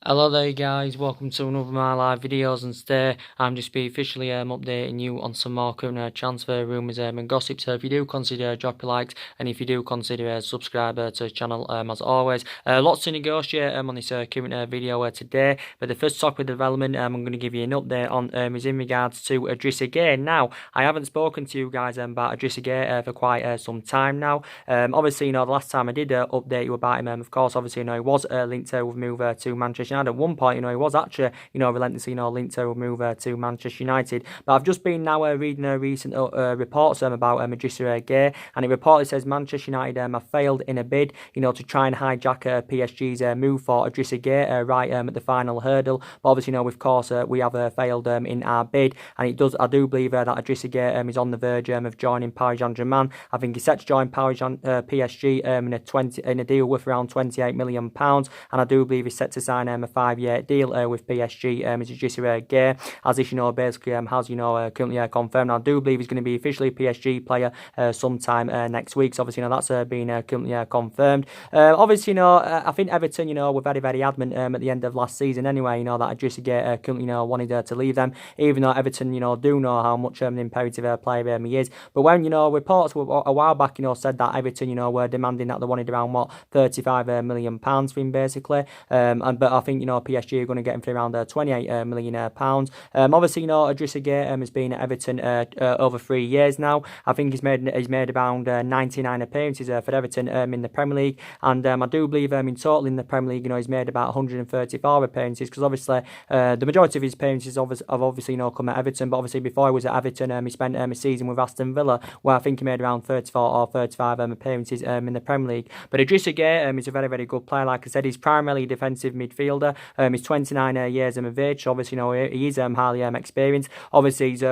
Hello there guys, welcome to another of my live videos, and today I'm just be officially updating you on some more current transfer rumours and gossip. So if you do consider drop a like, and if you do consider subscribe to the channel as always. Lots to negotiate on this current video today, but the first topic of development I'm going to give you an update on is in regards to Idrissa Gueye. Now, I haven't spoken to you guys about Idrissa Gueye for quite some time now. Obviously, the last time I did update you about him, of course, obviously, he was linked with move to Manchester United. At one point, he was actually, relentlessly, linked to move to Manchester United. But I've just been now reading recent reports about Idrissa Gueye, and it reportedly says Manchester United have failed in a bid, to try and hijack PSG's move for Idrissa Gueye right at the final hurdle. But obviously, of course, we have failed in our bid, and I do believe that Idrissa Gueye is on the verge of joining Paris Saint-Germain. I think he's set to join PSG in a deal worth around £28 million, and I do believe he's set to sign a 5-year deal with PSG. Idrissa Gueye, as this basically has currently confirmed. I do believe he's going to be officially a PSG player sometime next week. So obviously, that's been currently confirmed. Obviously, I think Everton, were very, very adamant at the end of last season anyway, that Idrissa Gueye currently, wanted to leave them, even though Everton, do know how much an imperative player he is. But when, reports a while back, said that Everton, were demanding that they wanted around, £35 million for him, basically. But I think, PSG are going to get him for around £28 million. Obviously, Idrissa Gueye has been at Everton over 3 years now. I think he's made around 99 appearances for Everton in the Premier League, and I do believe in total in the Premier League, he's made about 134 appearances, because obviously the majority of his appearances have obviously come at Everton. But obviously before he was at Everton, he spent a season with Aston Villa, where I think he made around 34 or 35 appearances in the Premier League. But Idrissa Gueye is a very, very good player. Like I said, he's primarily a defensive midfielder. He's 29 years of age, so obviously he is highly experienced. Obviously he's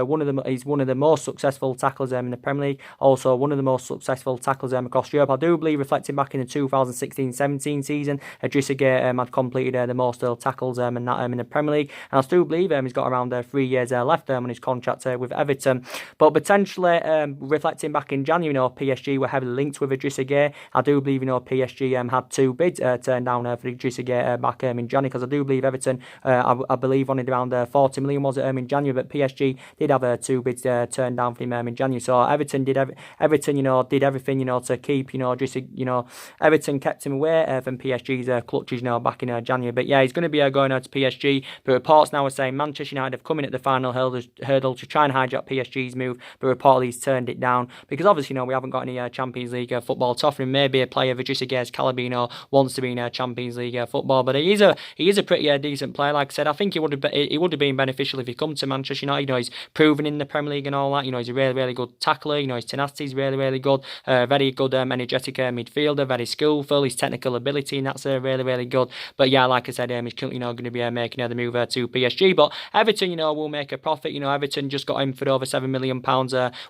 one of the most successful tacklers in the Premier League, also one of the most successful tacklers across Europe. I do believe, reflecting back in the 2016-17 season, Idrissa Gueye had completed the most tackles in the Premier League, and I still believe he's got around 3 years left on his contract with Everton. But potentially, reflecting back in January, PSG were heavily linked with Idrissa Gueye. I do believe PSG had 2 bids turned down for Idrissa Gueye back in January, because I do believe Everton, I believe, wanted around 40 million was it in January, but PSG did have 2 bids turned down for him in January. So Everton did everything to keep Idrissa. Everton kept him away from PSG's clutches back in January. But yeah, he's going to be going out to PSG. But reports now are saying Manchester United have come in at the final hurdle to try and hijack PSG's move, but reportedly he's turned it down, because obviously we haven't got any Champions League football to offer him. Maybe a player of Idrissa Gueye's calibre wants to be in Champions League football, but he is a pretty decent player. Like I said, I think he would have been beneficial if he come to Manchester United. He's proven in the Premier League and all that. He's a really, really good tackler. His tenacity is really, really good. Very good, energetic midfielder. Very skillful. His technical ability, and that's really, really good. But yeah, like I said, he's currently going to be making the move to PSG. But Everton, will make a profit. Everton just got him for over £7 million.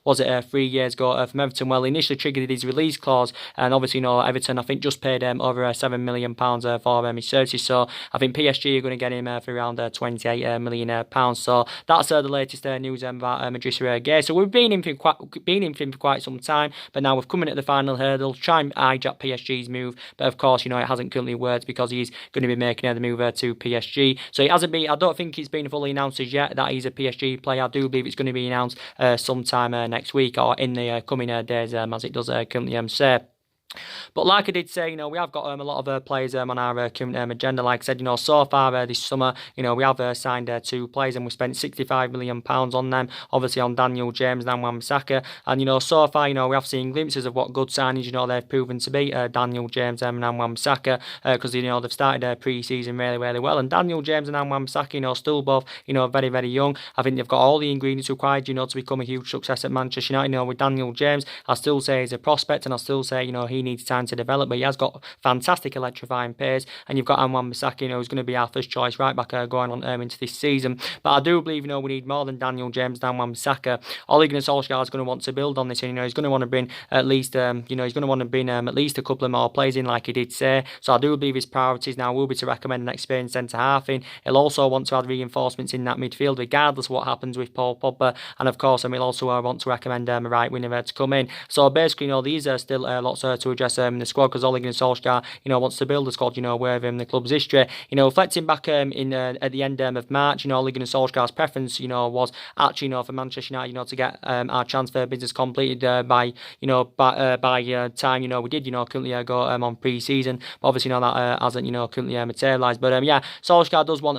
Was it 3 years ago from Everton? Well, initially triggered his release clause, and obviously, Everton, I think, just paid over £7 million for his services. So I think PSG are going to get him for around £28 million. So that's the latest news about Idrissa Gueye. So we've been in for quite some time, but now we've come in at the final hurdle to try and hijack PSG's move. But of course, it hasn't currently worked, because he's going to be making the move to PSG. So it hasn't been. I don't think it's been fully announced as yet that he's a PSG player. I do believe it's going to be announced sometime next week, or in the coming days, as it does currently say. But like I did say, we have got a lot of players on our current agenda. Like I said, so far this summer, we have signed 2 players, and we spent £65 million on them. Obviously on Daniel James and Wan-Bissaka. And so far, we have seen glimpses of what good signings, they've proven to be. Daniel James and Wan-Bissaka, because they've started pre-season really, really well. And Daniel James and Wan-Bissaka, still both, very, very young. I think they've got all the ingredients required, to become a huge success at Manchester United. With Daniel James, I still say he's a prospect, and I still say, he needs time to develop, but he has got fantastic electrifying pace. And you've got Wan-Bissaka, who's going to be our first choice right back going on into this season. But I do believe, we need more than Daniel James and Wan-Bissaka. Ole Gunnar Solskjaer is going to want to build on this, and he's going to want to bring at least, he's going to want to bring at least a couple of more players in, like he did say. So I do believe his priorities now will be to recommend an experienced centre half in. He'll also want to add reinforcements in that midfield, regardless of what happens with Paul Pogba. And of course, he'll also want to recommend a right winger to come in. So basically, these are still lots to to address the squad, because Ole Gunnar Solskjaer, wants to build a squad, with the club's history. Reflecting back in at the end of March, Ole Gunnar Solskjaer's preference, was actually, for Manchester United, to get our transfer business completed by time, we did, currently go on pre-season. But obviously, that hasn't, currently materialised. But yeah, Solskjaer does want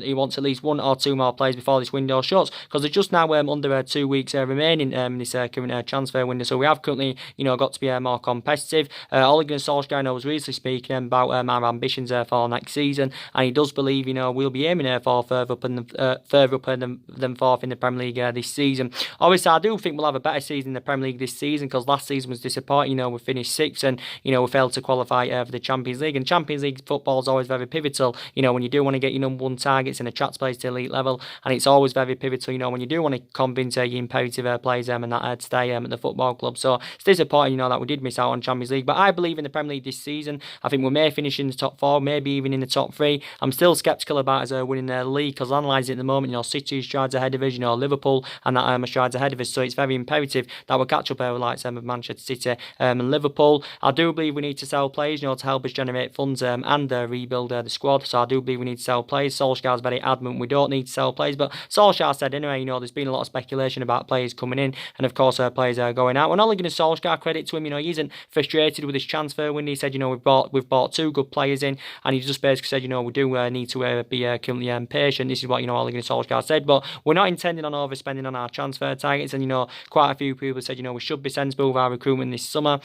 he wants at least 1 or 2 more players before this window shuts, because there's just now under 2 weeks remaining in this current transfer window. So we have currently, got to be more competitive. Ole Gunnar Solskjaer was recently speaking about our ambitions for next season, and he does believe, we'll be aiming for further up than fourth in the Premier League this season. Obviously, I do think we'll have a better season in the Premier League this season, because last season was disappointing. We finished 6th, and we failed to qualify for the Champions League. And Champions League football is always very pivotal. When you do want to get your number 1 targets and attract players to elite level, and it's always very pivotal. When you do want to convince your imperative players and that to stay at the football club. So it's disappointing, that we did miss out on Champions League. But I believe in the Premier League this season. I think we may finish in the top 4, maybe even in the top 3. I'm still sceptical about us winning the league, because analysing at the moment, City strides ahead of us, Liverpool and that strides ahead of us. So it's very imperative that we catch up with likes of Manchester City and Liverpool. I do believe we need to sell players, to help us generate funds and rebuild the squad. So I do believe we need to sell players. Solskjaer's very adamant we don't need to sell players, but Solskjaer said anyway, there's been a lot of speculation about players coming in, and of course players are going out. And Ole Gunnar Solskjaer, credit to him, he isn't frustrated with his transfer window. He said, we've bought 2 good players in, and he just basically said, we do need to be currently patient. This is what Ole Gunnar Solskjaer said, but we're not intending on overspending on our transfer targets. And quite a few people said, we should be sensible with our recruitment this summer.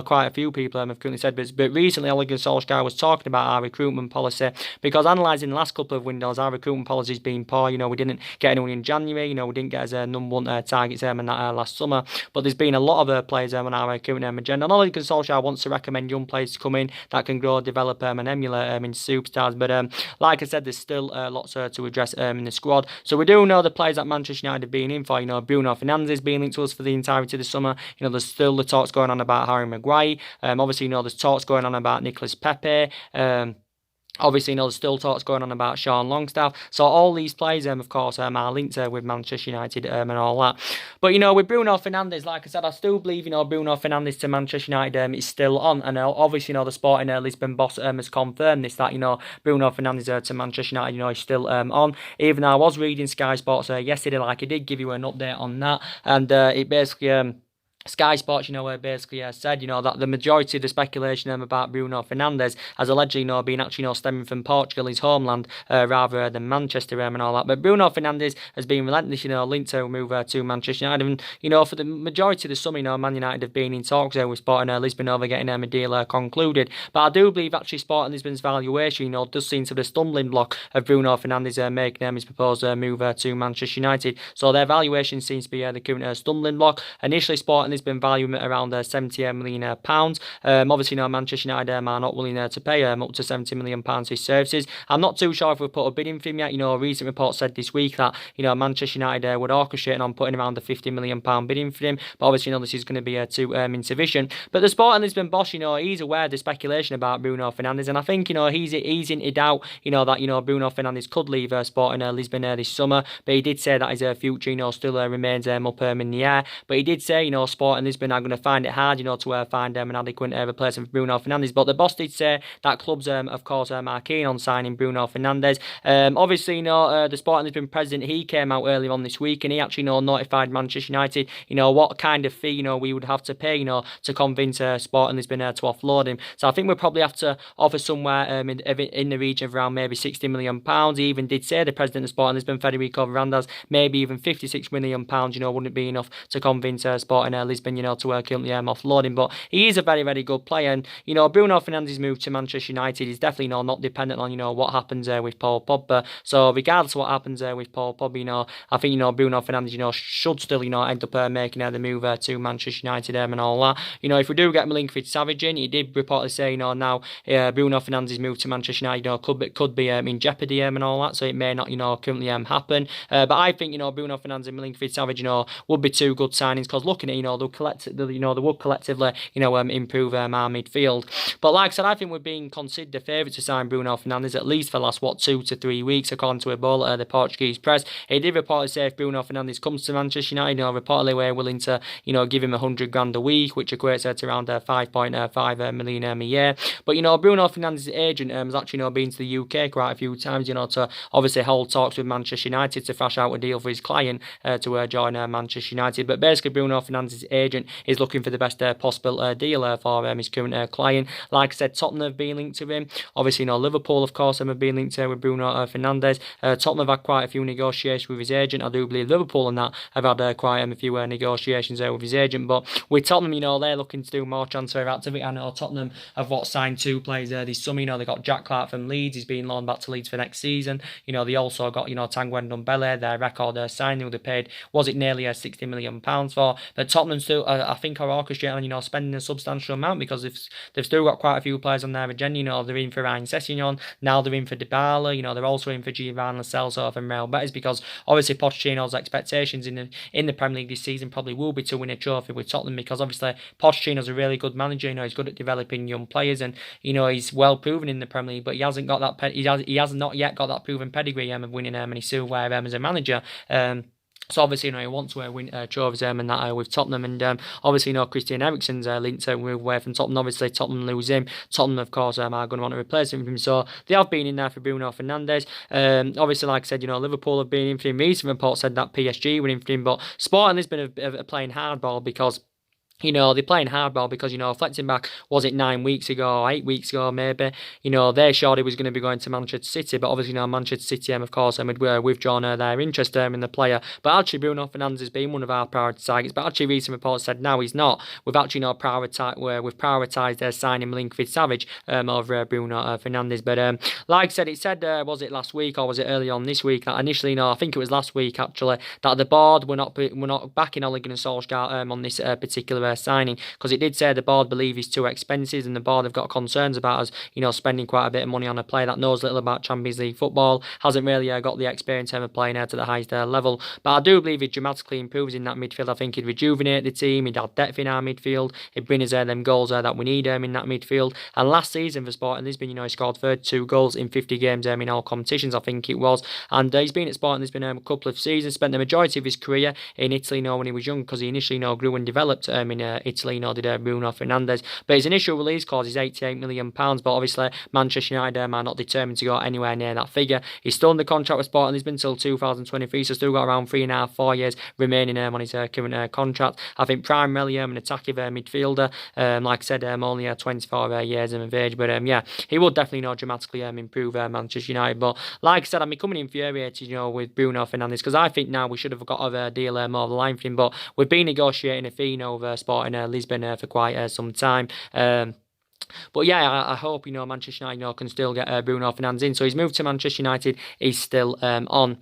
Quite a few people have currently said, but recently Ole Gunnar Solskjaer was talking about our recruitment policy, because analysing the last couple of windows, our recruitment policy has been poor. We didn't get anyone in January. We didn't get as a number 1 targets in that last summer. But there's been a lot of players on our current agenda. And Ole Gunnar Solskjaer wants to recommend young players to come in that can grow, develop and emulate into superstars. But like I said, there's still lots to address in the squad. So we do know the players that Manchester United have been in for. Bruno Fernandes is being linked to us for the entirety of the summer. There's still the talks going on about Harry Maguire. Obviously, there's talks going on about Nicolas Pepe. Obviously, there's still talks going on about Sean Longstaff. So all these players, of course, are linked with Manchester United and all that. But, with Bruno Fernandes, like I said, I still believe, Bruno Fernandes to Manchester United is still on. And obviously, the Sporting Lisbon boss has confirmed this, that, Bruno Fernandes to Manchester United, is still on. Even though I was reading Sky Sports yesterday, like I did give you an update on that. And it basically... Sky Sports, basically said, that the majority of the speculation about Bruno Fernandes has allegedly, been actually, stemming from Portugal, his homeland, rather than Manchester and all that. But Bruno Fernandes has been relentless, linked to move to Manchester United. And, for the majority of the summer, Man United have been in talks with Sporting Lisbon over getting a deal concluded. But I do believe actually Sporting Lisbon's valuation, does seem to be the stumbling block of Bruno Fernandes making his proposed move to Manchester United. So their valuation seems to be the current stumbling block. Initially, Sporting Lisbon valued at around £70 million. Obviously, Manchester United are not willing to pay up to £70 million for his services. I'm not too sure if we've put a bid in for him yet. A recent report said this week that Manchester United would orchestrate on putting around the £50 million bid in for him. But obviously, this is going to be too insufficient. But the Sporting Lisbon boss, he's aware of the speculation about Bruno Fernandes, and I think he's hinted out that Bruno Fernandes could leave Sporting Lisbon this summer. But he did say that his future still remains up in the air. But he did say Sporting Lisbon are going to find it hard to find an adequate replacement for Bruno Fernandes. But the boss did say that clubs of course are keen on signing Bruno Fernandes. Obviously the Sporting Lisbon president, he came out earlier on this week and he actually notified Manchester United what kind of fee we would have to pay to convince Sporting Lisbon to offload him. So I think we'll probably have to offer somewhere in the region of around maybe £60 million. He even did say, the president of Sporting Lisbon, Federico Varandas, maybe even £56 million wouldn't be enough to convince Sporting Lisbon to currently offload him. But he is a very, very good player, and Bruno Fernandes' move to Manchester United is definitely not dependent on what happens with Paul Pogba. So regardless of what happens with Paul Pogba, I think Bruno Fernandes should still end up making the move to Manchester United and all that. If we do get Milinkovic Savic in, he did reportedly say now Bruno Fernandes' move to Manchester United could be in jeopardy and all that, so it may not currently happen. But I think Bruno Fernandes and Milinkovic Savic would be two good signings, because looking at they would collectively, improve our midfield. But like I said, I think we're being considered the favourite to sign Bruno Fernandes at least for the last 2 to 3 weeks, according to a ball at the Portuguese press. He did reportedly say if Bruno Fernandes comes to Manchester United, reportedly we're willing to, give him 100 grand a week, which equates to around 5.5 million a year. But Bruno Fernandes' agent has actually been to the UK quite a few times, to obviously hold talks with Manchester United to thrash out a deal for his client to join Manchester United. But basically, Bruno Fernandes' agent is looking for the best possible deal for his current client. Like I said, Tottenham have been linked to him. Obviously, Liverpool, of course, have been linked with Bruno Fernandes. Tottenham have had quite a few negotiations with his agent. I do believe Liverpool and that have had quite a few negotiations with his agent. But with Tottenham, they're looking to do more transfer activity. I know Tottenham have signed 2 players this summer. They got Jack Clark from Leeds. He's being loaned back to Leeds for next season. They also got Tanguy Ndombele, their record signing, who they paid, was it nearly £60 million for? But Tottenham still, I think, are orchestrating, spending a substantial amount because they've still got quite a few players on their agenda. They're in for Ryan Sessegnon, now they're in for Dybala. They're also in for Giovanni Lo Celso and Real Betis because obviously Pochettino's expectations in the Premier League this season probably will be to win a trophy with Tottenham because obviously Pochettino's a really good manager. He's good at developing young players and he's well proven in the Premier League, but he hasn't got that. He has not yet got that proven pedigree of winning many silverware as a manager. So obviously, he wants to win trophies and that with Tottenham, and obviously, Christian Eriksen's linked to move away from Tottenham. Obviously, Tottenham lose him. Tottenham, of course, are going to want to replace him. So they have been in there for Bruno Fernandes. Obviously, like I said, Liverpool have been in for him. Recent reports said that PSG were in for him, but Sporting Lisbon are playing hardball because they're playing hardball because, reflecting back, was it 9 weeks ago, 8 weeks ago, maybe, they showed he was going to be going to Manchester City, but obviously, Manchester City, of course, had withdrawn their interest in the player. But actually, Bruno Fernandes has been one of our priority targets, but actually, recent reports said, no, he's not. We've actually prioritised their signing Milinkovic-Savic over Bruno Fernandes. But like I said, was it last week or was it early on this week, that initially, I think it was last week, actually, that the board were not backing Ole Gunnar Solskjaer on this particular signing because it did say the board believe he's too expensive and the board have got concerns about us spending quite a bit of money on a player that knows little about Champions League football, hasn't really got the experience of playing to the highest level. But I do believe he dramatically improves in that midfield. I think he'd rejuvenate the team, he'd add depth in our midfield, he'd bring us them goals that we need in that midfield. And last season for Sporting Lisbon, he scored 32 goals in 50 games in all competitions, I think it was, and he's been at Sporting Lisbon a couple of seasons, spent the majority of his career in Italy when he was young because he initially grew and developed in Italy, did Bruno Fernandes. But his initial release clause is £88 million, but obviously Manchester United are not determined to go anywhere near that figure. He's still under contract with Sporting Lisbon until 2023, so still got around 3.5, 4 years remaining on his current contract. I think primarily an attacking midfielder, like I said, only 24 years of age, but yeah, he will definitely dramatically improve Manchester United. But like I said, I'm becoming infuriated with Bruno Fernandes because I think now we should have got a deal more of the line for him, but we've been negotiating a fee over Sporting Lisbon for quite some time. But yeah, I hope Manchester United can still get Bruno Fernandes in. So he's moved to Manchester United. He's still on.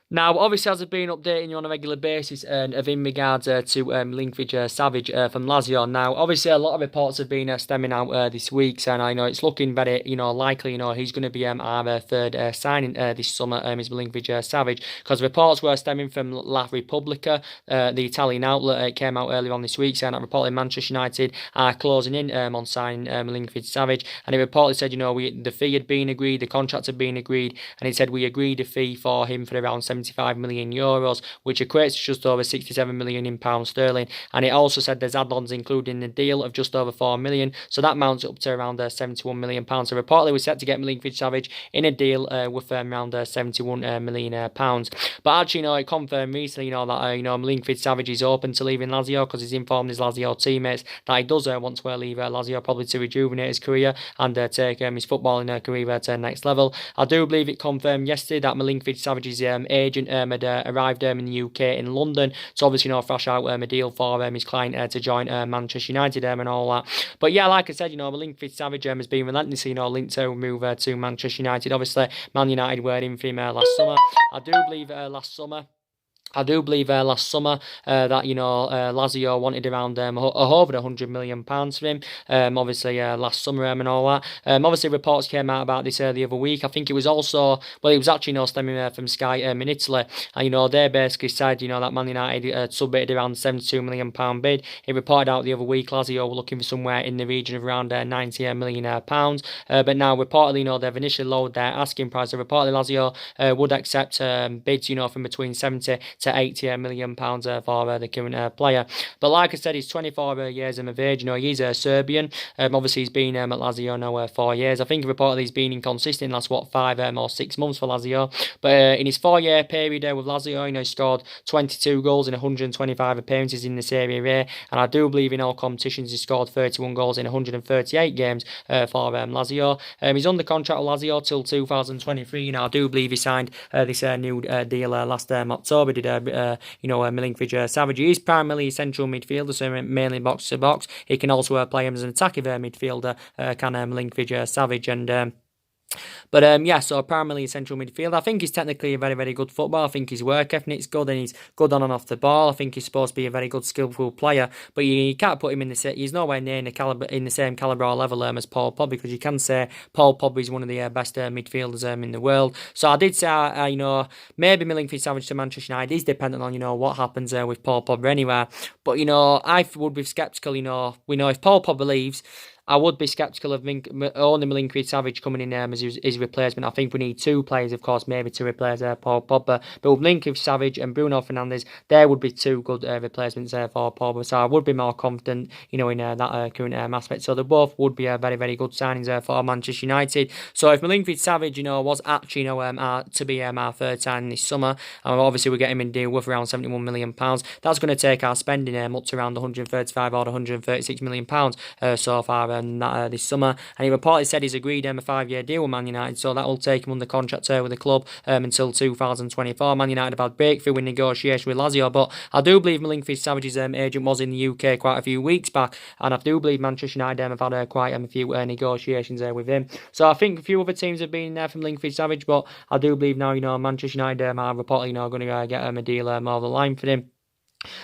Now, obviously, as I've been updating you on a regular basis of in regards to Milinkovic-Savic from Lazio. Now, obviously, a lot of reports have been stemming out this week, and I know it's looking very, likely, he's going to be our third signing this summer, is Milinkovic-Savic, because reports were stemming from La Repubblica, the Italian outlet. It came out earlier on this week, saying that reportedly Manchester United are closing in on signing Milinkovic-Savic, and it reportedly said, the fee had been agreed, the contract had been agreed, and it said we agreed a fee for him for around 75 million euros, which equates to just over 67 million in pounds sterling. And it also said there's add-ons included in the deal of just over 4 million, so that mounts up to around 71 million pounds. So reportedly we're set to get Milinkovic-Savic in a deal with around 71 million pounds. But actually, it confirmed recently, that Milinkovic-Savic is open to leaving Lazio because he's informed his Lazio teammates that he does want to leave Lazio, probably to rejuvenate his career and take his footballing career to the next level. I do believe it confirmed yesterday that Milinkovic-Savic's agent had arrived in the UK in London to obviously thrash out a deal for his client to join Manchester United and all that. But yeah, like I said, Milinkovic-Savic has been relentlessly linked to move to Manchester United. Obviously, Man United were in for him last summer. I do believe last summer I do believe last summer that Lazio wanted around over £100 million for him. Obviously last summer and all that. Obviously reports came out about this the other week. I think it was also it was actually stemming from Sky in Italy. And they basically said that Man United submitted around £72 million bid. It reported out the other week Lazio were looking for somewhere in the region of around £90 million. But now reportedly they've initially lowered their asking price. So reportedly Lazio would accept bids from between 70 to £80 million for the current player. But like I said, he's 24 years of age. He's Serbian. Obviously, he's been at Lazio now 4 years. I think reportedly he's been inconsistent in the last 5 or 6 months for Lazio. But in his 4-year period with Lazio, he scored 22 goals in 125 appearances in the Serie A. And I do believe in all competitions he scored 31 goals in 138 games for Lazio. He's under contract with Lazio till 2023. I do believe he signed this new deal last October. Did Milinkovic Savic. He is primarily a central midfielder, so mainly box to box. He can also play him as an attacking midfielder, can Milinkovic Savic, and so primarily a central midfield. I think he's technically a very, very good footballer. I think his work ethnic's good and he's good on and off the ball. I think he's supposed to be a very good, skillful player, but you can't put him in he's nowhere near in the same calibre or level as Paul Pogba, because you can say Paul Pogba is one of the best midfielders in the world. So I did say, maybe Milinkovic Savic to Manchester United is dependent on, what happens with Paul Pogba anywhere. But, I would be sceptical, we know if Paul Pogba leaves, I would be sceptical of only Milinkovic Savic coming in as his replacement. I think we need 2 players, of course, maybe to replace Paul Pogba. But with Milinkovic Savic and Bruno Fernandes, there would be 2 good replacements for Pogba. So I would be more confident, in that current aspect. So they both would be very, very good signings for Manchester United. So if Milinkovic Savic, was actually, to be our third signing this summer, and obviously we get him in deal worth around £71 million, that's going to take our spending up to around £135 or £136 million so far. This summer, and he reportedly said he's agreed a 5-year deal with Man United, so that will take him under contract with the club until 2024. Man United have had breakthrough in negotiation with Lazio, but I do believe Milinkovic Savic's agent was in the UK quite a few weeks back, and I do believe Manchester United have had quite a few negotiations with him. So I think a few other teams have been there from Milinkovic Savic, but I do believe now Manchester United are reportedly going to get a deal more of the line for him.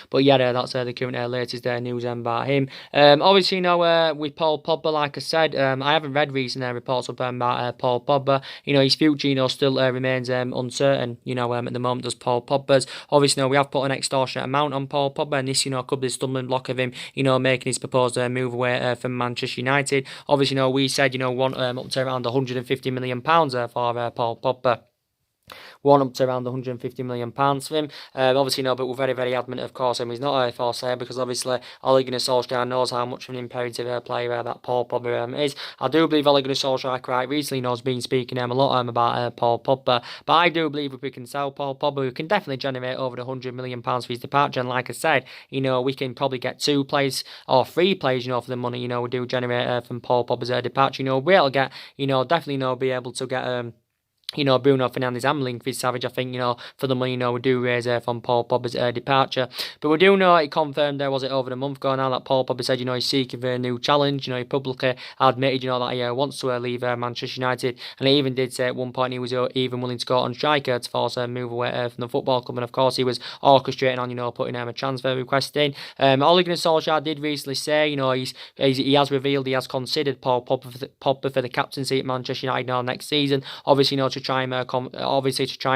But that's the current latest news about him. Obviously, with Paul Pogba, like I said, I haven't read recent reports about Paul Pogba. His future, still remains uncertain. At the moment, does Paul Pogba's. Obviously, we have put an extortionate amount on Paul Pogba, and this, could be a stumbling block of him, making his proposed move away from Manchester United. Obviously, we said, want up to around £150 million for Paul Pogba. One up to around £150 million for him. Obviously, but we're very, very adamant, of course, and he's not a for sale, because obviously Ole Gunnar Solskjaer knows how much of an imperative player that Paul Pogba is. I do believe Ole Gunnar Solskjaer quite recently has been speaking a lot about Paul Pogba, but I do believe if we can sell Paul Pogba, we can definitely generate over £100 million for his departure. And like I said, we can probably get 2 players or 3 players, for the money, we do generate from Paul Pogba's departure. We'll get, definitely, be able to get Bruno Fernandes and Milinkovic Savic, I think, for the money, we do raise from Paul Pogba's departure. But we do know, it confirmed, was it over a month ago now, that Paul Pogba said, he's seeking for a new challenge. He publicly admitted, that he wants to leave Manchester United. And he even did say at one point he was even willing to go on striker to force a move away from the football club. And of course, he was orchestrating on, putting a transfer request in. Ole Gunnar Solskjaer did recently say, he has revealed he has considered Paul Pogba for the captaincy at Manchester United next season. Obviously, to try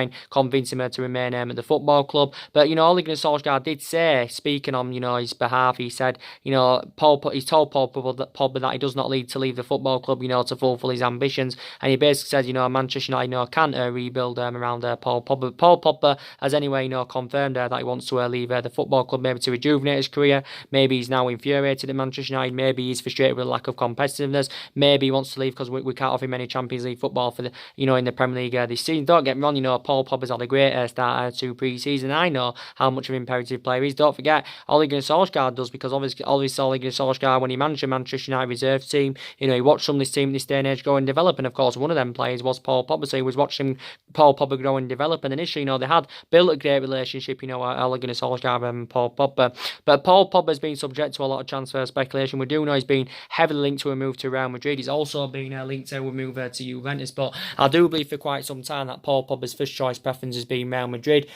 and convince him to remain at the football club. But Ole Gunnar Solskjaer did say, speaking on his behalf, he said he's told Paul Pogba that he does not need to leave the football club to fulfil his ambitions, and he basically said Manchester United can rebuild around Paul Pogba. Paul Pogba has anyway confirmed that he wants to leave the football club, maybe to rejuvenate his career. Maybe he's now infuriated at Manchester United. Maybe he's frustrated with the lack of competitiveness. Maybe he wants to leave because we can't offer him any Champions League football for the in the Premier League this season. Don't get me wrong, Paul Pogba's had a great start to pre-season. I know how much of an imperative player he is. Don't forget, Ole Gunnar Solskjaer does, because obviously Ole Gunnar Solskjaer, when he managed the Manchester United reserve team, he watched some of this team in this day and age grow and develop, and of course one of them players was Paul Pogba, so he was watching Paul Pogba grow and develop, and initially, they had built a great relationship, Ole Gunnar Solskjaer and Paul Pogba. But Paul Pogba has been subject to a lot of transfer speculation. We do know he's been heavily linked to a move to Real Madrid. He's also been linked to a move to Juventus, but I do believe for quite some time that Paul Pogba's first choice preference has been Real Madrid.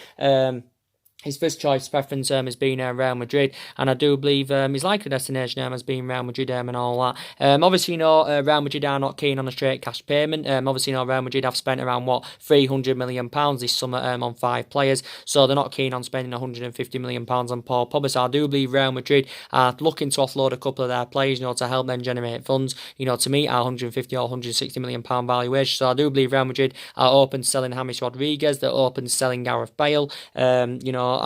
his first choice preference has been Real Madrid, and I do believe his likely destination has been Real Madrid and all that. Obviously, Real Madrid are not keen on a straight cash payment. Obviously, Real Madrid have spent around £300 million this summer on 5 players, so they're not keen on spending £150 million on Paul Pogba. So I do believe Real Madrid are looking to offload a couple of their players, to help them generate funds, to meet our £150 or £160 million valuation. So I do believe Real Madrid are open to selling James Rodriguez. They're open to selling Gareth Bale. And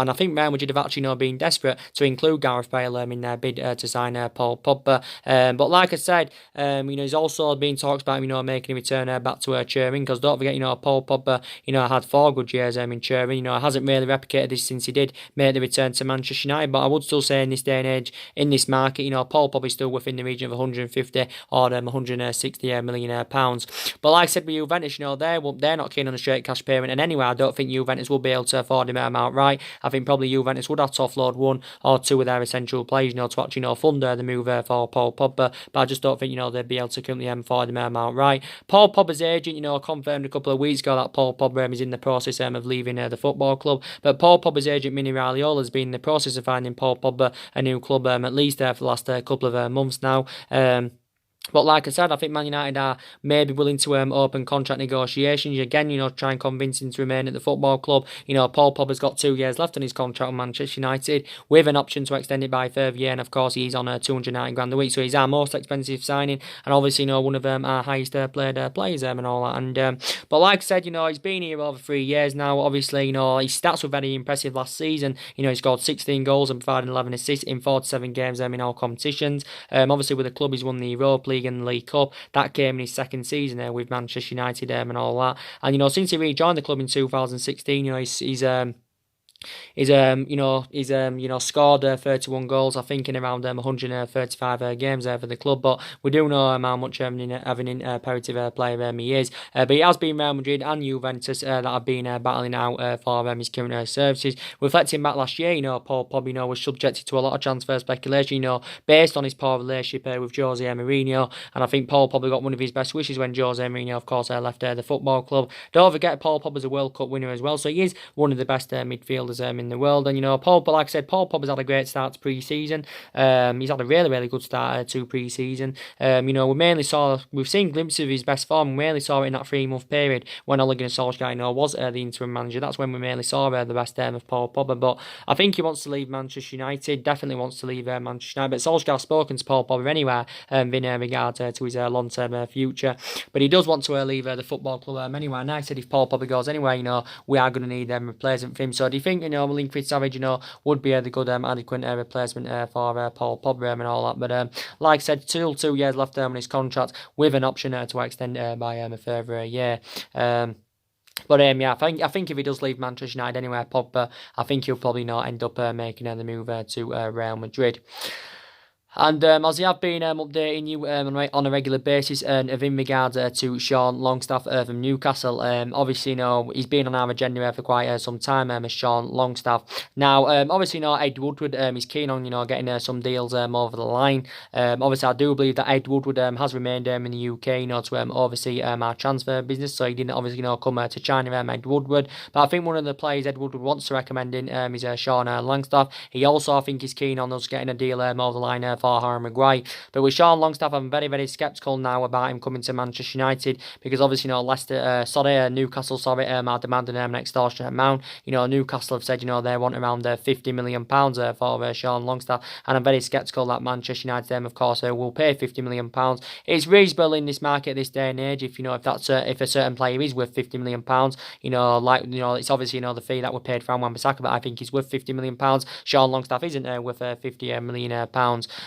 I think Real Madrid have actually been desperate to include Gareth Bale in their bid to sign Paul Pogba. But like I said, there's also been talks about making a return back to Turin, because don't forget, Paul Pogba had 4 good years in Turin. Hasn't really replicated this since he did make the return to Manchester United. But I would still say in this day and age, in this market, Paul Pogba is still within the region of 150 or £160 million. But like I said with Juventus, they're not keen on a straight cash payment. And anyway, I don't think Juventus will be able to afford him outright. I think probably Juventus would have to offload 1 or 2 of their essential players, to actually fund the move for Paul Pogba. But I just don't think they'd be able to currently afford him outright. Paul Pogba's agent, confirmed a couple of weeks ago that Paul Pogba is in the process of leaving the football club. But Paul Pogba's agent, Mini Raiola, has been in the process of finding Paul Pogba a new club at least for the last couple of months now. But like I said, I think Man United are maybe willing to open contract negotiations again, try and convince him to remain at the football club. Paul Pogba's got 2 years left on his contract with Manchester United, with an option to extend it by a further year, and of course he's on £290 a week, so he's our most expensive signing, and obviously one of our highest paid players and all that. And but like I said, he's been here over 3 years now. Obviously, his stats were very impressive last season. He scored 16 goals and provided 11 assists in 47 games in all competitions. Obviously with the club he's won the Europa League and the League Cup. That came in his second season with Manchester United and all that. And since he rejoined the club in 2016, he's scored 31 goals, I think, in around 135 games for the club. But we do know how much of an imperative player he is. But he has been Real Madrid and Juventus that have been battling out for his current services. Reflecting back last year, Paul Pogba was subjected to a lot of transfer speculation, based on his poor relationship with Jose Mourinho. And I think Paul Pogba got one of his best wishes when Jose Mourinho, of course, left the football club. Don't forget, Paul Pogba's a World Cup winner as well, so he is one of the best midfielders in the world. And like I said, Paul Pogba's had a great start to pre-season. He's had a really, really good start to pre-season. We've seen glimpses of his best form. We mainly saw it in that 3-month period when Ole Gunnar Solskjaer was the interim manager. That's when we mainly saw the best of Paul Pogba. But I think he wants to leave Manchester United. Definitely wants to leave Manchester United. But Solskjaer's spoken to Paul Pogba anyway in regard to his long-term future. But he does want to leave the football club anyway. And I said if Paul Pogba goes anyway, we are going to need a replacement for him. So do you think Linkford Savage would be the good adequate replacement for Paul Pogba and all that? But like I said, still 2 years left on his contract with an option to extend by a further year. But I think if he does leave Manchester United anyway, Pogba, I think he'll probably not end up making the move to Real Madrid. And as he have been updating you on a regular basis in regards to Sean Longstaff from Newcastle, obviously, he's been on our agenda for quite some time, as Sean Longstaff. Now, obviously, Ed Woodward is keen on, getting some deals over the line. Obviously, I do believe that Ed Woodward has remained in the UK, to oversee our transfer business, so he didn't obviously, come to China, Ed Woodward. But I think one of the players Ed Woodward wants to recommend in is Sean Longstaff. He also, I think, is keen on us getting a deal over the line for Harry Maguire. But with Sean Longstaff, I'm very, very sceptical now about him coming to Manchester United, because obviously, Newcastle, are demanding an extortionate amount. Newcastle have said, they want around £50 million for Sean Longstaff, and I'm very sceptical that Manchester United, of course, will pay £50 million. It's reasonable in this market at this day and age, if a certain player is worth £50 million, it's obviously, the fee that we paid for Wan-Bissaka, but I think he's worth £50 million. Sean Longstaff isn't worth £50 million.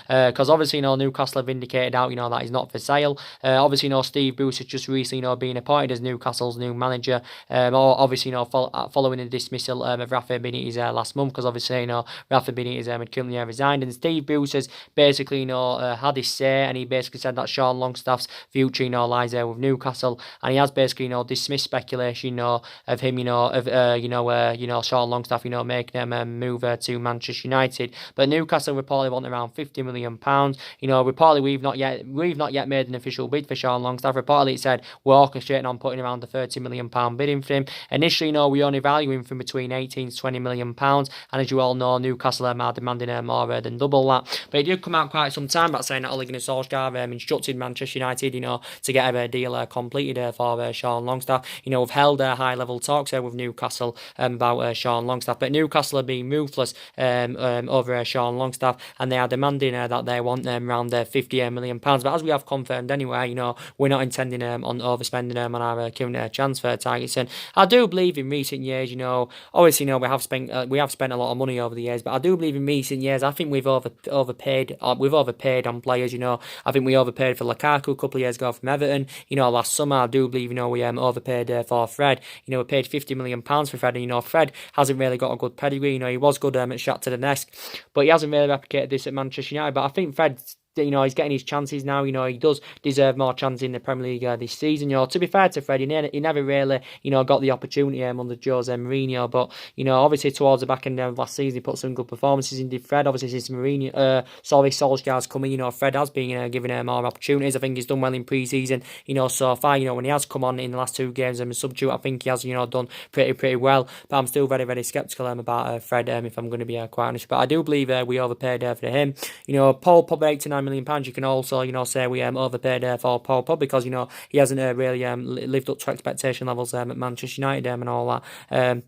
Because obviously, Newcastle have indicated out, that he's not for sale. Obviously, Steve Bruce has just recently, been appointed as Newcastle's new manager. Obviously, following the dismissal of Rafa Benitez last month, because obviously, Rafa Benitez had currently resigned, and Steve Bruce has basically, had his say, and he basically said that Sean Longstaff's future, lies there with Newcastle, and he has basically, dismissed speculation, of him, Sean Longstaff, making him move to Manchester United. But Newcastle reportedly want around £50 million million. You know, reportedly we've not yet made an official bid for Sean Longstaff. Reportedly it said we're orchestrating on putting around the £30 million bidding for him. Initially, you know, we only value him from between 18 to £20 million, and as you all know, Newcastle are demanding more than double that. But it did come out quite some time back saying that Ole Gunnar Solskjaer instructed Manchester United, you know, to get a deal completed for Sean Longstaff. You know, we've held high-level talks with Newcastle about Sean Longstaff, but Newcastle are being ruthless over Sean Longstaff, and they are demanding that they want around £50 million. But as we have confirmed anyway, you know, we're not intending on overspending on our current transfer targets. And I do believe in recent years, you know, obviously, you know, we have spent a lot of money over the years, but I do believe in recent years, I think we've overpaid on players. You know, I think we overpaid for Lukaku a couple of years ago from Everton. You know, last summer I do believe, you know, we overpaid for Fred. You know, we paid £50 million for Fred, and you know, Fred hasn't really got a good pedigree. You know, he was good at Shakhtar Donetsk, but he hasn't really replicated this at Manchester United. But I think Fred, you know, he's getting his chances now. You know, he does deserve more chances in the Premier League this season. You know, to be fair to Fred, he never really, you know, got the opportunity under Jose Mourinho. But, you know, obviously towards the back end of last season, he put some good performances in. Did Fred, obviously since Solskjaer's coming, you know, Fred has been given more opportunities. I think he's done well in pre-season. You know, so far, you know, when he has come on in the last two games and substitute, I think he has, you know, done pretty well. But I'm still very, very sceptical about Fred, if I'm going to be quite honest. But I do believe we overpaid for him. You know, Paul Pogba, £89 million. You can also, you know, say we overpaid for Paul Pogba because, you know, he hasn't really lived up to expectation levels at Manchester United and all that.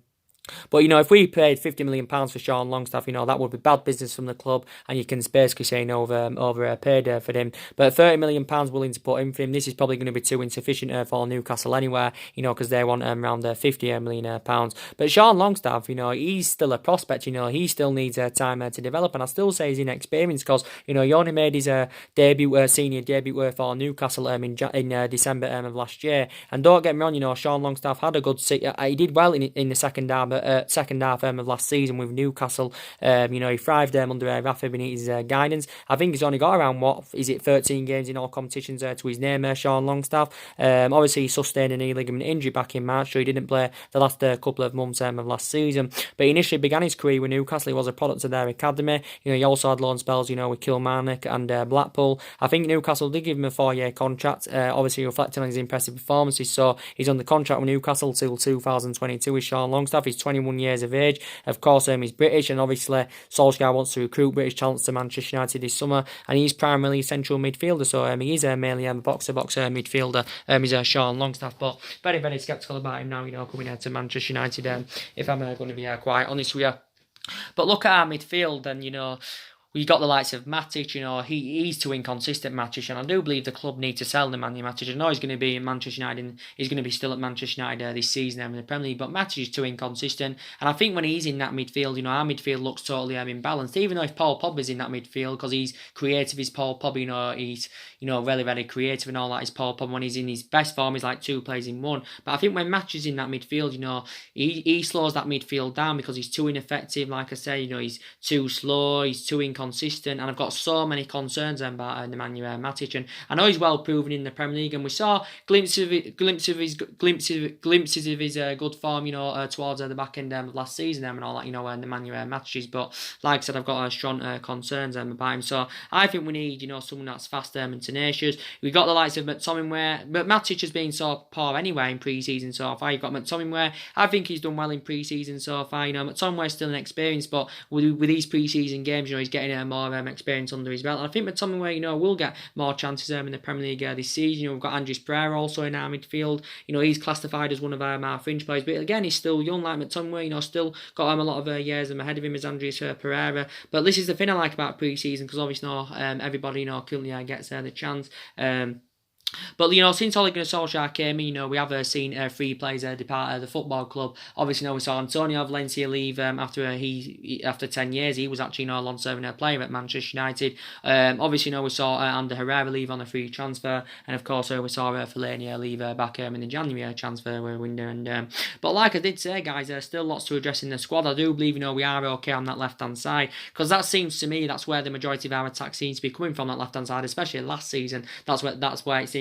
But, you know, if we paid £50 million for Sean Longstaff, you know, that would be bad business from the club, and you can basically say overpaid for him. But £30 million willing to put in for him, this is probably going to be too insufficient for Newcastle anyway, you know, because they want around £50 million. But Sean Longstaff, you know, he's still a prospect, you know, he still needs time to develop, and I still say he's inexperienced because, you know, he only made his senior debut for Newcastle in December of last year. And don't get me wrong, you know, Sean Longstaff had a good he did well in the second half of last season with Newcastle. You know, he thrived under Rafa Benitez's guidance. I think he's only got around 13 games in all competitions to his name, Sean Longstaff. Obviously he sustained a knee ligament injury back in March, so he didn't play the last couple of months of last season. But he initially began his career with Newcastle. He was a product of their academy. You know, he also had loan spells, you know, with Kilmarnock and Blackpool. I think Newcastle did give him a 4-year contract, obviously reflecting on his impressive performances. So he's on the contract with Newcastle till 2022 with Sean Longstaff. He's 21 years of age. Of course, he's British, and obviously Solskjaer wants to recruit British talents to Manchester United this summer, and he's primarily a central midfielder, so he is mainly a box-to-box midfielder. He's Sean Longstaff, but very, very sceptical about him now, you know, coming to Manchester United, if I'm going to be quite honest with you. But look at our midfield, and, you know, we got the likes of Matic, you know, he's too inconsistent, Matic, and I do believe the club need to sell Nemanja Matic. I know he's going to be in Manchester United, and he's going to be still at Manchester United this season in the Premier League, but Matic is too inconsistent, and I think when he's in that midfield, you know, our midfield looks totally imbalanced, even though if Paul Pogba's in that midfield, because he's creative, he's Paul Pogba, you know, he's, you know, very, very creative and all that is Paul Pogba. When he's in his best form, he's like two players in one, but I think when Matic is in that midfield, you know, he slows that midfield down because he's too ineffective, like I say, you know, he's too slow, he's too inconsistent, and I've got so many concerns about Nemanja Matic, and I know he's well proven in the Premier League, and we saw glimpses of his good form, you know, towards the back end of last season and all that, you know, Nemanja Matic. But like I said, I've got strong concerns about him. So I think we need, you know, someone that's fast and tenacious. We've got the likes of McTominay, but Matic has been so poor anyway in pre-season so far. You've got McTominay. I think he's done well in pre-season so far. You know, McTominay's still inexperienced, but with these pre-season games, you know, he's getting more experience under his belt. And I think McTominay, you know, will get more chances in the Premier League this season. You know, we've got Andres Pereira also in our midfield. You know, he's classified as one of our fringe players, but again, he's still young like McTominay. You know, still got a lot of years ahead of him as Andres Pereira. But this is the thing I like about pre-season, because obviously, you know, everybody, you know, currently gets the chance. But, you know, since Ole Gunnar Solskjaer came in, you know, we have seen 3 players depart the football club. Obviously, you know, we saw Antonio Valencia leave after 10 years. He was actually, you know, a long-serving player at Manchester United. Obviously, you know, we saw Ander Herrera leave on a free transfer, and of course, we saw Fellaini leave back in the January transfer window. And but like I did say, guys, there's still lots to address in the squad. I do believe, you know, we are okay on that left-hand side, because that seems to me that's where the majority of our attack seems to be coming from, that left-hand side, especially last season. That's where it seems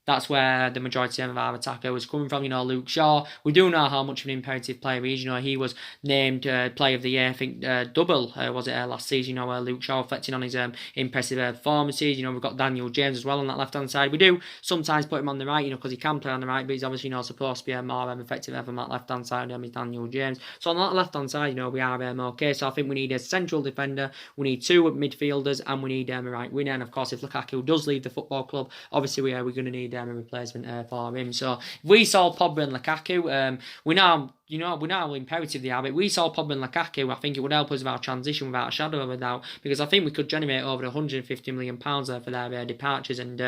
that's where the majority of our attacker was coming from. Luke Shaw, we do know how much of an imperative player he is. He was named Player of the Year, I think, double, was it last season? Luke Shaw reflecting on his impressive performances. We've got Daniel James as well on that left-hand side. We do sometimes put him on the right, because he can play on the right, but he's obviously supposed to be more effective on that left-hand side, is Daniel James. So on that left-hand side, we are okay. So I think we need a central defender, we need 2 midfielders, and we need a right winger. And of course, if Lukaku does leave the football club, obviously we're going to need a replacement for him. So if we sold Pogba and Lukaku, we know how imperative they are, but we saw Pogba and Lukaku, I think it would help us with our transition without a shadow of a doubt, because I think we could generate over £150 million for their departures. And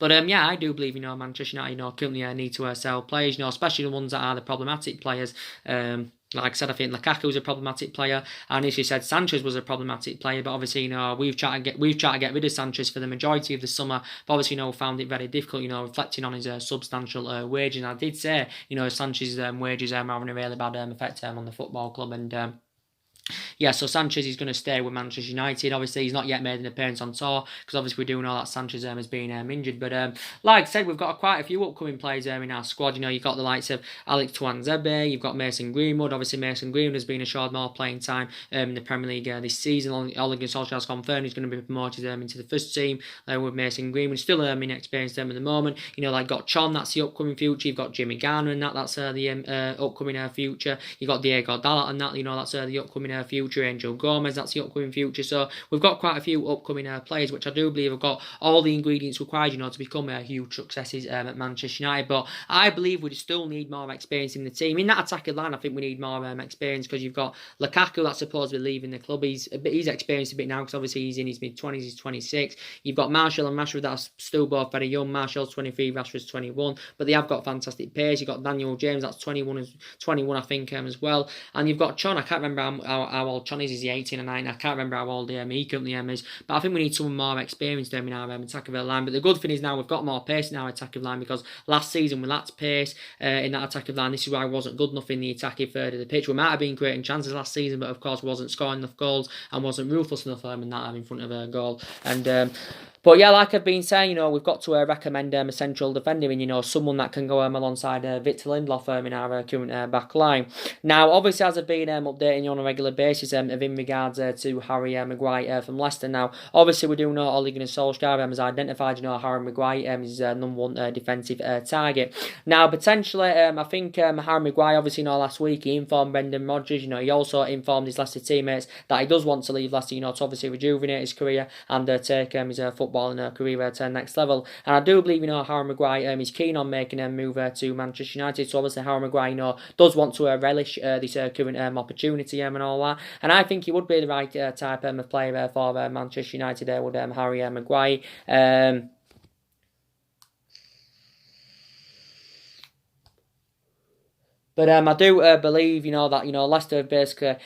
yeah, I do believe Manchester United currently need to sell players, especially the ones that are the problematic players. Like I said, I think Lukaku was a problematic player, and as you said, Sanchez was a problematic player. But obviously, we've tried to get rid of Sanchez for the majority of the summer. But obviously, we found it very difficult. Reflecting on his substantial wages. And I did say, Sanchez's wages are having a really bad effect on the football club. And yeah, so Sanchez is going to stay with Manchester United. Obviously, he's not yet made an appearance on tour, because obviously we do know that Sanchez has been injured. But like I said, we've got quite a few upcoming players in our squad. You've got the likes of Alex Tuanzebe, you've got Mason Greenwood. Obviously, Mason Greenwood has been assured more playing time in the Premier League this season. Ole Gunnar Solskjaer has confirmed he's going to be promoted into the first team with Mason Greenwood. Still inexperienced at the moment. Like got Chon, that's the upcoming future. You've got Jimmy Garner, and that's the upcoming future. You've got Diego Dalot, and that's the upcoming future. Angel Gomez, that's the upcoming future. So we've got quite a few upcoming players, which I do believe have got all the ingredients required, to become huge successes at Manchester United. But I believe we still need more experience in the team. In that attacking line, I think we need more experience, because you've got Lukaku that's supposed to be leaving the club. He's experienced a bit now, because obviously he's in his mid-20s, he's 26. You've got Martial and Rashford that's still both very young. Martial's 23, Rashford's 21, but they have got fantastic pace. You've got Daniel James, that's 21 I think as well. And you've got Chon, I can't remember how old Chon is he 18 or 19? I can't remember how old he currently is, but I think we need someone more experienced in our attacking line. But the good thing is now we've got more pace in our attacking line, because last season we lacked pace in that attacking line. This is why I wasn't good enough in the attacking third of the pitch. We might have been creating chances last season, but of course wasn't scoring enough goals and wasn't ruthless enough in that in front of a goal. And but yeah, like I've been saying, we've got to recommend a central defender, and someone that can go alongside Victor Lindelof in our current back line. Now, obviously, as I've been updating you on a regular basis in regards to Harry Maguire from Leicester. Now, obviously, we do know Ole Gunnar Solskjaer has identified Harry Maguire as his number one defensive target. Now, potentially, I think Harry Maguire, obviously, last week he informed Brendan Rodgers. He also informed his Leicester teammates that he does want to leave Leicester, to obviously rejuvenate his career and take his football and career to the next level. And I do believe Harry Maguire is keen on making a move to Manchester United. So obviously Harry Maguire does want to relish this current opportunity and all that. And I think he would be the right type of player for Manchester United with Harry Maguire. But I do believe, that, Leicester basically,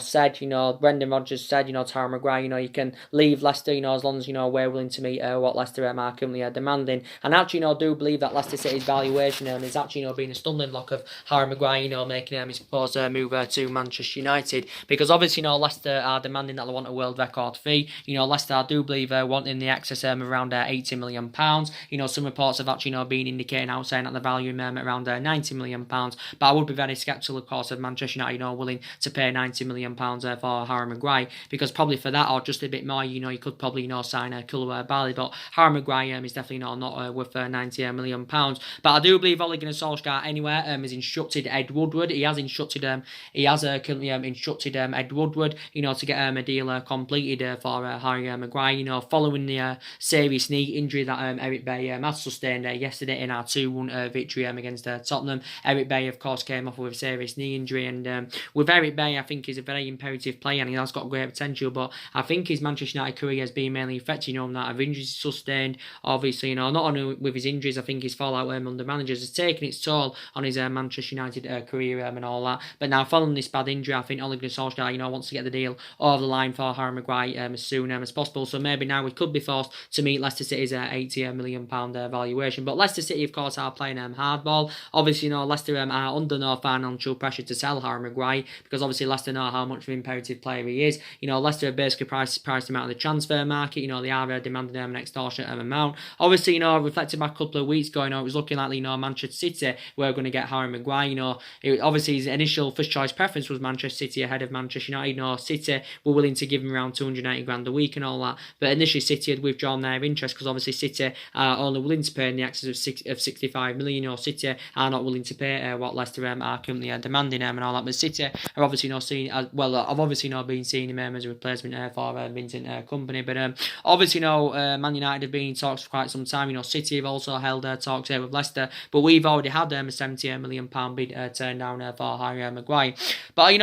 said, Brendan Rodgers said, to Harry Maguire, you can leave Leicester, as long as, we're willing to meet what Leicester are currently demanding. And actually, I do believe that Leicester City's valuation is actually, being a stumbling block of Harry Maguire, making his proposed move to Manchester United. Because obviously, Leicester are demanding that they want a world record fee. Leicester, I do believe, wanting the excess around £80 million. Some reports have actually, been indicating out saying that the value around £90 million. But I would be very sceptical, of course, of Manchester United, willing to pay £90 million for Harry Maguire, because probably for that or just a bit more, you could probably, sign a Koulibaly. But Harry Maguire is definitely not worth £90 million. But I do believe Ole Gunnar Solskjaer anyway has instructed Ed Woodward. He has currently instructed Ed Woodward, to get a deal completed for Harry Maguire. Following the serious knee injury that Eric Bailly has sustained yesterday in our 2-1 victory against Tottenham. Eric Bailly, of course, came off with a serious knee injury, and with Eric Bailly, I think he's a very imperative player and he has got great potential, but I think his Manchester United career has been mainly affected, on that of injuries sustained. Obviously, not only with his injuries, I think his fallout under managers has taken its toll on his Manchester United career and all that. But now, following this bad injury, I think Ole Gunnar Solskjaer, wants to get the deal over the line for Harry Maguire as soon as possible. So maybe now we could be forced to meet Leicester City's £80 million valuation. But Leicester City, of course, are playing hardball. Obviously, Leicester are under under no financial pressure to sell Harry Maguire, because obviously Leicester know how much of an imperative player he is. Leicester have basically priced him out of the transfer market. They are demanding an extortionate amount. Obviously, reflecting back a couple of weeks ago, it was looking like, Manchester City were going to get Harry Maguire. Obviously his initial first choice preference was Manchester City ahead of Manchester United. City were willing to give him around 280 grand a week and all that, but initially City had withdrawn their interest, because obviously City are only willing to pay in the excess of 65 million. City are not willing to pay what Leicester are currently demanding and all that. But City are obviously not seen as well. I've obviously not been seeing him as a replacement for Vincent Kompany. But obviously, Man United have been in talks for quite some time. City have also held talks here with Leicester, but we've already had a £78 million bid turned down for Harry Maguire. But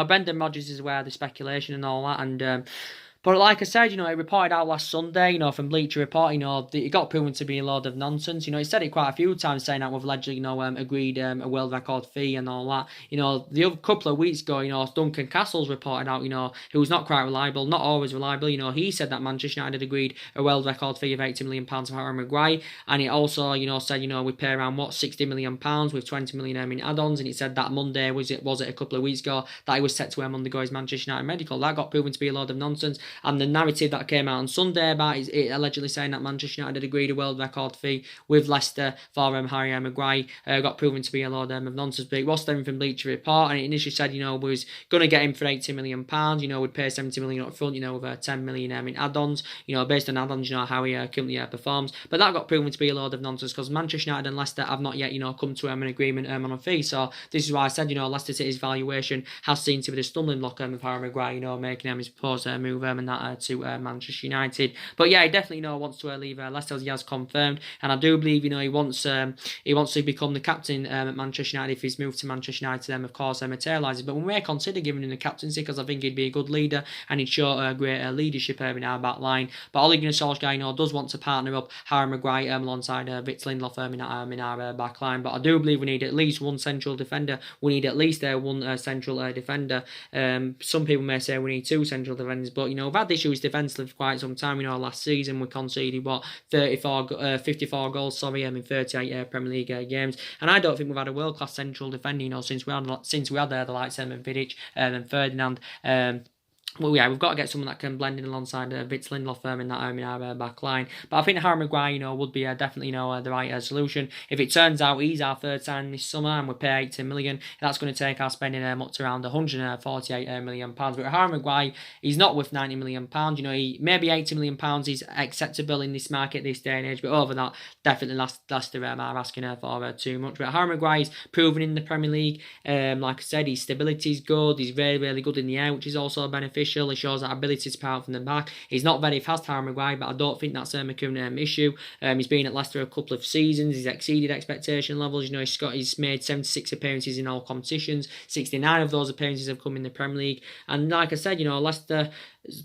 Brendan Rodgers is aware of the speculation and all that, and. But like I said, it reported out last Sunday, from Bleacher Report, it got proven to be a load of nonsense. He said it quite a few times, saying that we've allegedly, agreed a world record fee and all that. The other couple of weeks ago, Duncan Castles reported out, who was not quite reliable, not always reliable. He said that Manchester United agreed a world record fee of £80 million for Harry Maguire, and he also, said, we pay around £60 million with 20 million in add-ons, and he said that Monday was it a couple of weeks ago that he was set to undergo his Manchester United medical. That got proven to be a load of nonsense. And the narrative that came out on Sunday about it allegedly saying that Manchester United had agreed a world record fee with Leicester for Harry Maguire got proven to be a load of nonsense. But it was stemming from Bleacher Report, and it initially said, we was going to get him for £80 million, would pay £70 million up front, with 10 million in add-ons, based on add-ons, how he currently performs. But that got proven to be a load of nonsense, because Manchester United and Leicester have not yet, come to an agreement on a fee. So this is why I said, Leicester City's valuation has seemed to be the stumbling block of Harry Maguire, making his proposed move and that to Manchester United. But yeah, he definitely wants to leave Leicester, as he has confirmed, and I do believe he wants to become the captain at Manchester United if his move to Manchester United of course materialises. But we may consider giving him the captaincy, because I think he'd be a good leader and he'd show great leadership in our back line. But Ole Gunnar Solskjaer does want to partner up Harry Maguire alongside Victor Lindelof in our back line. But I do believe we need at least one central defender. We need at least one central defender. Some people may say we need two central defenders, but we've had issues defensively for quite some time. Last season we conceded 54 goals in 38 Premier League games, and I don't think we've had a world class central defender since we had the likes of Vidic and Ferdinand. Well, yeah, we've got to get someone that can blend in alongside Victor Lindelof in our back line. But I think Harry Maguire, would be definitely, the right solution. If it turns out he's our third signing this summer and we pay 80 million, that's going to take our spending up to around 148 million pounds. But Harry Maguire, he's not worth 90 million pounds. Maybe 80 million pounds is acceptable in this market this day and age. But over that, definitely Leicester are asking for too much. But Harry Maguire's proven in the Premier League. Like I said, his stability is good. He's really, really good in the air, which is also beneficial. He shows that ability to power from the back. He's not very fast, Harry Maguire, but I don't think that's a current issue. He's been at Leicester a couple of seasons. He's exceeded expectation levels. He's made 76 appearances in all competitions. 69 of those appearances have come in the Premier League. And like I said, Leicester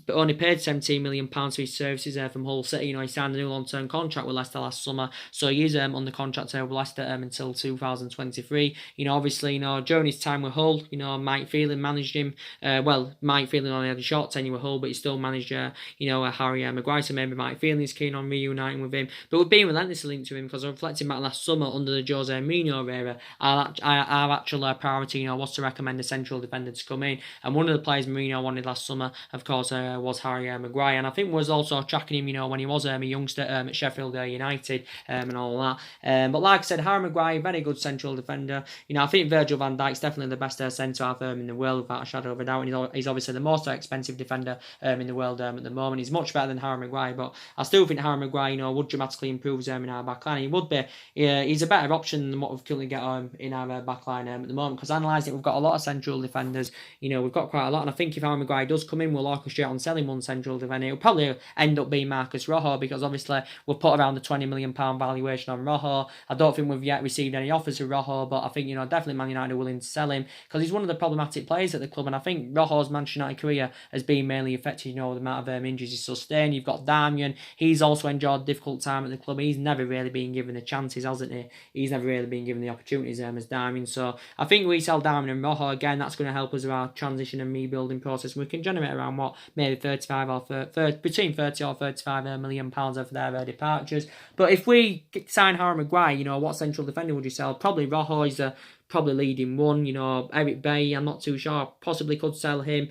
only paid £17 million for his services from Hull City. He signed a new long-term contract with Leicester last summer, so he is under contract with Leicester until 2023. Obviously, during his time with Hull, Mike Phelan managed him. Mike Phelan only had a short tenure with Hull, but he still managed, Harry Maguire. So maybe Mike Phelan is keen on reuniting with him. But we've been relentlessly linked to him, because reflecting back last summer under the Jose Mourinho era, our actual priority, was to recommend a central defender to come in. And one of the players Mourinho wanted last summer, of course, was Harry Maguire, and I think was also tracking him, when he was a youngster at Sheffield United and all that. But like I said, Harry Maguire, very good central defender. I think Virgil van Dijk's definitely the best centre half in the world, without a shadow of a doubt. And he's obviously the most expensive defender in the world at the moment. He's much better than Harry Maguire, but I still think Harry Maguire, would dramatically improve in our backline. He would be. He's a better option than what we've currently got in our backline at the moment. Because analysing it, we've got a lot of central defenders. We've got quite a lot, and I think if Harry Maguire does come in, we'll orchestrate on selling one central defender. It'll probably end up being Marcus Rojo, because obviously we've put around the £20 million valuation on Rojo. I don't think we've yet received any offers for Rojo, but I think definitely Man United are willing to sell him, because he's one of the problematic players at the club, and I think Rojo's Manchester United career year has been mainly affected, you know, with the amount of injuries he's sustained. You've got Darmian. He's also enjoyed a difficult time at the club. He's never really been given the chances, hasn't he? He's never really been given the opportunities as Darmian. So I think we sell Darmian and Rojo again. That's going to help us with our transition and rebuilding process. We can generate around what, maybe 35 or 30, between 30 or 35 million pounds for their departures. But if we sign Harry Maguire, you know, what central defender would you sell? Probably Rojo is probably leading one. You know, Eric Bailly, I'm not too sure. Possibly could sell him.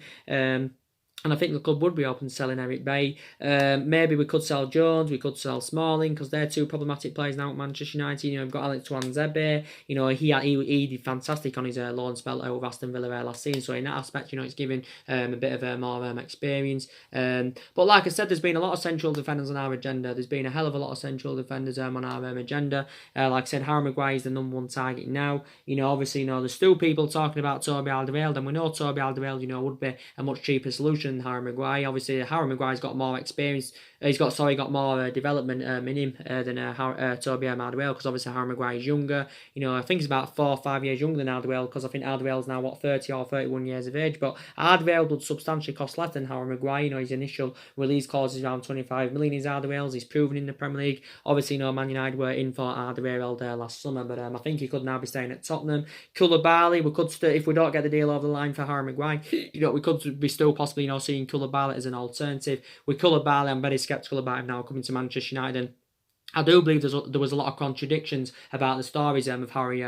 And I think the club would be open to selling Eric Bailly. Maybe we could sell Jones, we could sell Smalling, because they're two problematic players now at Manchester United. You know, we've got Alex Tuanzebe. You know, he did fantastic on his loan spell over Aston Villa last season. So in that aspect, you know, it's given a bit of more experience. But like I said, there's been a lot of central defenders on our agenda. There's been a hell of a lot of central defenders on our agenda. Like I said, Harry Maguire is the number one target now. You know, obviously, you know, there's still people talking about Toby Alderweireld, and we know Toby Alderweireld, you know, would be a much cheaper solution than Harry Maguire. Obviously, Harry Maguire's got more experience. He's got more development in him than Toby Alderweireld, because obviously Harry Maguire is younger. You know, I think he's about 4 or 5 years younger than Alderweireld, because I think Alderweireld's now 30 or 31 years of age. But Alderweireld would substantially cost less than Harry Maguire. You know, his initial release clause is around 25 million. Is Alderweireld's. He's proven in the Premier League. Obviously, you know, Man United were in for Alderweireld last summer, but I think he could now be staying at Tottenham. Koulibaly, we could if we don't get the deal over the line for Harry Maguire, you know, we could be still possibly, you know, seeing Koulibaly as an alternative. With Koulibaly, I'm very sceptical about him now coming to Manchester United. And I do believe there was a lot of contradictions about the stories of Koulibaly,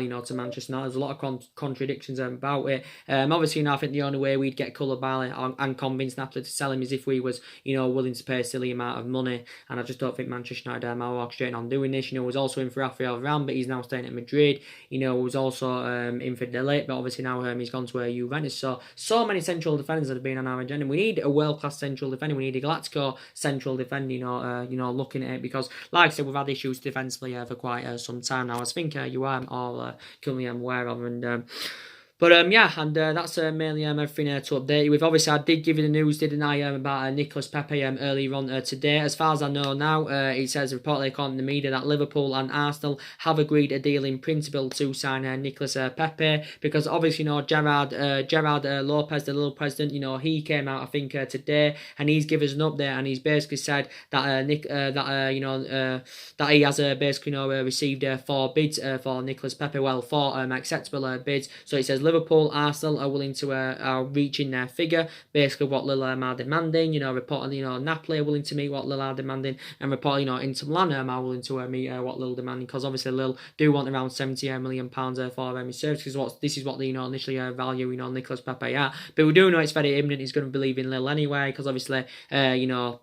you know, to Manchester United. There's a lot of contradictions about it. Obviously, you know, I think the only way we'd get Koulibaly and convince Napoli to sell him is if we was, you know, willing to pay a silly amount of money. And I just don't think Manchester United are orchestrating on doing this. You know, was also in for Rafael Varane, but he's now staying at Madrid. You know, was also in for De Ligt, but obviously now he's gone to Juventus. So many central defenders that have been on our agenda. We need a world-class central defender. We need a Galactico central defender, you know, looking at it, because like I said, we've had issues defensively for quite some time now. I think you are all currently aware of, and yeah, and that's mainly everything to update you with. Obviously, I did give you the news, didn't I, about Nicolas Pepe earlier on today. As far as I know now, it says reportedly according to the media that Liverpool and Arsenal have agreed a deal in principle to sign Nicolas Pepe, because obviously, you know, Gerard Lopez, the little president, you know, he came out, I think, today, and he's given us an update, and he's basically said that that he has basically, you know, received 4 bids for Nicolas Pepe, well, 4 acceptable bids. So it says Liverpool, Arsenal are willing to are reaching their figure, basically what Lille are demanding. You know, reportedly, you know, Napoli are willing to meet what Lille are demanding, and reportedly, you know, Inter Milan are willing to meet what Lille demanding, because obviously Lille do want around 70 million pounds for his services. This is what they, you know, initially value, you know, Nicolas Pepe at. But we do know it's very imminent he's going to be leaving Lille anyway, because obviously, you know,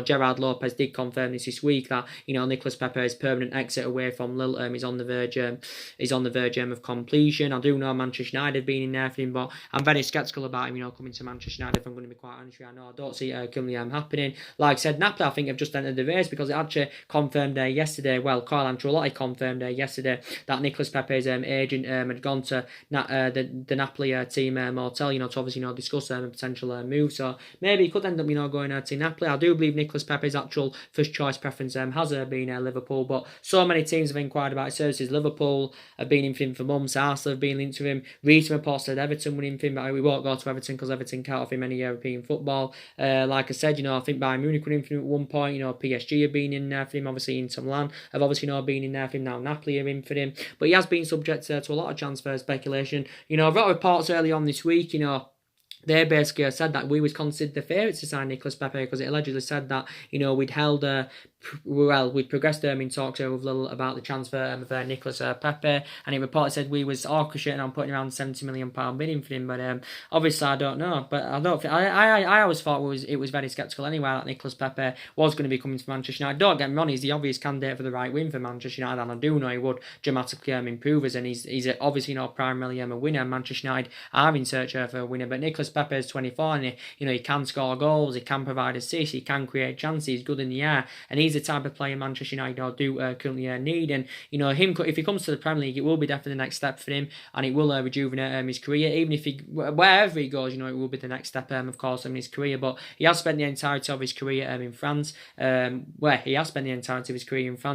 Gerard Lopez did confirm this week that, you know, Nicolas Pepe's permanent exit away from Lille is on the verge of completion. I do know Manchester United have been in there for him, but I'm very sceptical about him, you know, coming to Manchester United, if I'm going to be quite honest with you. I don't see it currently happening. Like I said, Napoli, I think, have just entered the race, because it actually confirmed yesterday, well, Carlo Ancelotti confirmed yesterday that Nicolas Pepe's agent had gone to the Napoli team hotel, you know, to obviously, you know, discuss a potential move. So maybe he could end up, you know, going to Napoli. I do believe Nicolas Pepe's actual first choice preference has been Liverpool, but so many teams have inquired about his services. Liverpool have been in for him for months. Arsenal have been linked to him. Recent reports said Everton were in for him, but we won't go to Everton because Everton can't offer him any European football. Like I said, you know, I think Bayern Munich were in for him at one point. You know, PSG have been in there for him. Obviously, Inter Milan have obviously, you know, been in there for him. Now Napoli are in for him, but he has been subject to a lot of transfer speculation. You know, I've got reports early on this week, you know, they basically said that we was considered the favourites to sign Nicolas Pepe, because it allegedly said that, you know, we'd progressed in talks with Lille about the transfer of Nicolas Pepe, and it reported said we was orchestrating on putting around £70 million bidding for him, but obviously I don't know, but I don't think, I always thought it was very sceptical anyway that Nicolas Pepe was going to be coming to Manchester United. Don't get me wrong, he's the obvious candidate for the right win for Manchester United, and I do know he would dramatically improve us, and he's obviously, you know, primarily a winner. Manchester United are in search of a winner, but Nicolas Pepe is 24, and he can score goals, he can provide assists, he can create chances, he's good in the air, and he's he's the type of player Manchester United do currently need. And him, if he comes to the Premier League, it will be definitely the next step for him, and it will rejuvenate his career. Even if wherever he goes, it will be the next step, of course, in his career. But he has spent the entirety of his career in France.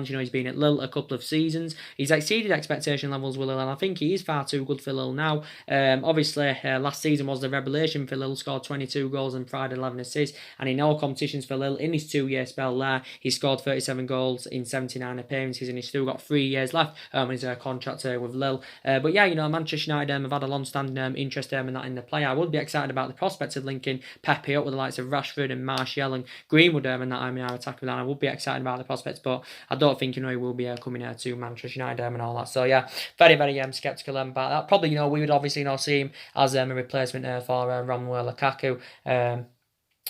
He's been at Lille a couple of seasons. He's exceeded expectation levels with Lille, and I think he is far too good for Lille now. Obviously, last season was the revelation for Lille. Scored 22 goals and provided 11 assists, and in all competitions for Lille in his 2-year spell there, he scored 37 goals in 79 appearances, and he's still got 3 years left on his contract with Lille. But yeah, Manchester United have had a long-standing interest in the player. I would be excited about the prospect of linking Pepe up with the likes of Rashford and Martial and Greenwood and that in our attack with that. I would be excited about the prospects, but I don't think he will be coming here to Manchester United and all that. So yeah, very sceptical about that. Probably we would obviously see him as a replacement for Romelu Lukaku.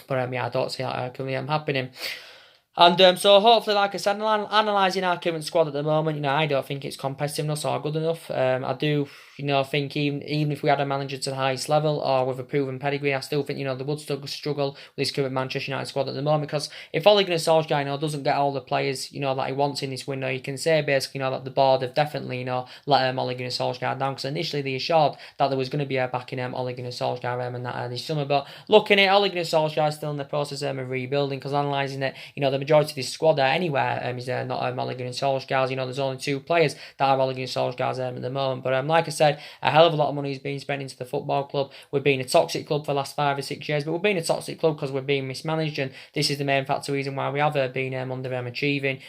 But yeah, I don't see that currently happening. And so hopefully, like I said, analysing our current squad at the moment, I don't think it's competitive enough or good enough. I do, think even if we had a manager to the highest level or with a proven pedigree, I still think, they would still struggle with this current Manchester United squad at the moment, because if Ole Gunnar Solskjaer, doesn't get all the players, that he wants in this window, you can say basically, that the board have definitely, let Ole Gunnar Solskjaer down, because initially they assured that there was going to be a backing Ole Gunnar Solskjaer and that this summer, but looking at Ole Gunnar Solskjaer still in the process of rebuilding, because analysing it, the majority of this squad anywhere is not Ole Gunnar Solskjaer's. There's only 2 players that are Ole Gunnar Solskjaer's at the moment. But like I said, a hell of a lot of money is being spent into the football club. We've been a toxic club for the last 5 or 6 years, but we've been a toxic club because we're being mismanaged, and this is the main factor reason why we have been underachieving.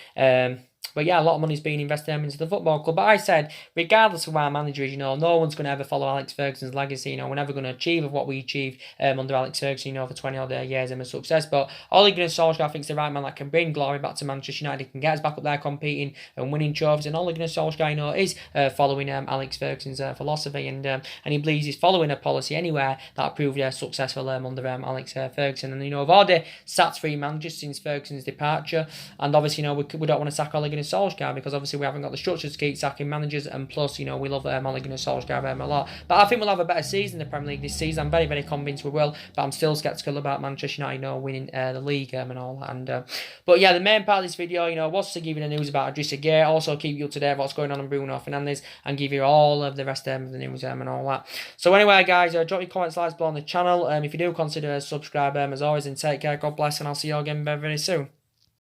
But yeah, a lot of money's being invested into the football club. But I said, regardless of who our manager is, no one's going to ever follow Alex Ferguson's legacy. We're never going to achieve what we achieved under Alex Ferguson, for 20 odd years of success. But Ole Gunnar Solskjaer, I think, is the right man that can bring glory back to Manchester United, can get us back up there competing and winning trophies. And Ole Gunnar Solskjaer, is following Alex Ferguson's philosophy, and he believes he's following a policy anywhere that proved successful under Alex Ferguson. And we've already sacked 3 managers since Ferguson's departure, and obviously, we don't want to sack Ole Gunnar Solskjaer, because obviously we haven't got the structure to keep sacking managers, and plus, we love Ole Gunnar Solskjaer a lot. But I think we'll have a better season in the Premier League this season. I'm very convinced we will, but I'm still sceptical about Manchester United winning the league and all that. And but yeah, the main part of this video, was to give you the news about Idrissa Gueye, also keep you up to date with what's going on Bruno Fernandes, and give you all of the rest of the news and all that. So anyway, guys, drop your comments, likes below on the channel. If you do consider subscribe, as always, and take care, God bless, and I'll see you all again very soon.